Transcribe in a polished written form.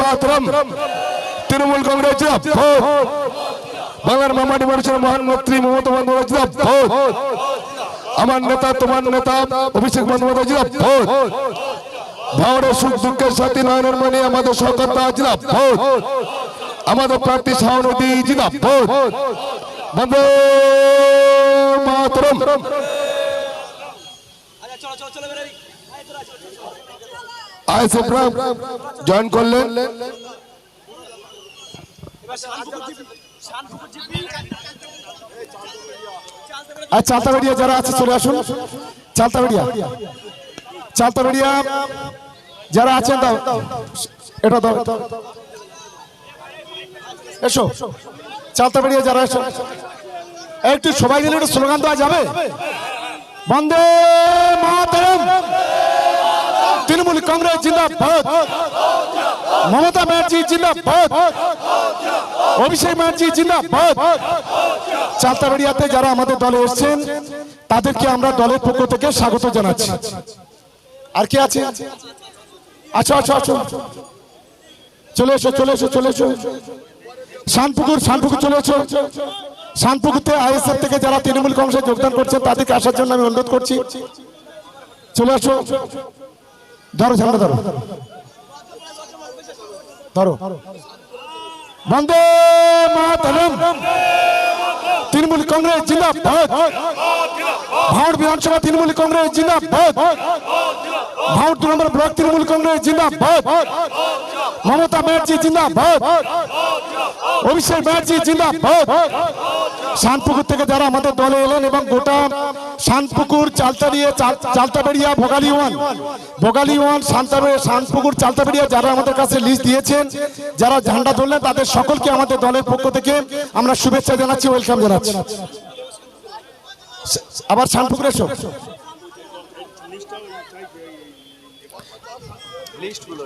মাতরম। তৃণমূল কংগ্রেস জিন্দাবাদ। বাংলার মামাটি মানুষের মহান মন্ত্রী মমতা বন্দ্যোপাধ্যায় জিন্দাবাদ। আমার নেতা তোমার নেতা অভিষেক বন্দ্যোপাধ্যায় জিন্দাবাদ। ভাওয়ারের সুখ দুঃখের সাথী নয়নের মণি আমাদের সরকারটা জিন্দাবাদ। আমাদের প্রার্থী শাহনদী জিন্দাবাদ। বন্দে মাতরম। আইএসএফরা জয়েন করলেন। চালতাবেড়িয়া যারা আছে চলে আসুন। চালতাবেড়িয়া যারা আছেন দাও এটা দাও, এসো। চালতাবেড়িয়া যারা এসো, একটু সবাই মিলে একটু স্লোগান দেওয়া যাবে? বন্দে মাতরম। তৃণমূল কংগ্রেস জিন্দাবাদ। মমতা ব্যানার্জি জিন্দাবাদ। অভিষেক ব্যানার্জি জিন্দাবাদ। চালতাবেড়িয়াতে যারা আমাদের দলে এসেছেন তাদেরকে আমরা দলের পক্ষ থেকে স্বাগত জানাচ্ছি। আর কে আছে? আচ্ছা আচ্ছা আচ্ছা, চলে এসো চলে এসো চলে এসো। শানপুকুর চলে এসো। শানপুকুরতে আইএসএফ থেকে যারা তৃণমূল কংগ্রেসে যোগদান করছে তাদেরকে আসার জন্য আমি অনুরোধ করছি। চলে আসো। ধরো ঝান্ডা ধরো ধরো। বন্দে মাতরম। তৃণমূল কংগ্রেস জিন্দাবাদ। ভাওড় বিধানসভা তৃণমূল কংগ্রেস জিন্দাবাদ। ভাওড় 2 নম্বর ব্লক তৃণমূল কংগ্রেস জিন্দাবাদ। মমতা ব্যানার্জি জিন্দাবাদ। অভিষেক ব্যানার্জি জিন্দাবাদ। শানপুকুর থেকে যারা আমাদের দলে এলেন এবং গোটা শানপুকুর চালতাবেড়িয়া ভোগালী ওয়ান শানপুকুর চালতাবেড়িয়া যারা আমাদের কাছে লিস্ট দিয়েছেন, যারা ঝান্ডা ধরলেন, তাদের সকলকে আমাদের দলের পক্ষ থেকে আমরা শুভেচ্ছা জানাচ্ছি, ওয়েলকাম জানাচ্ছি। আবার শানপুকুর এসো। লিস্টগুলো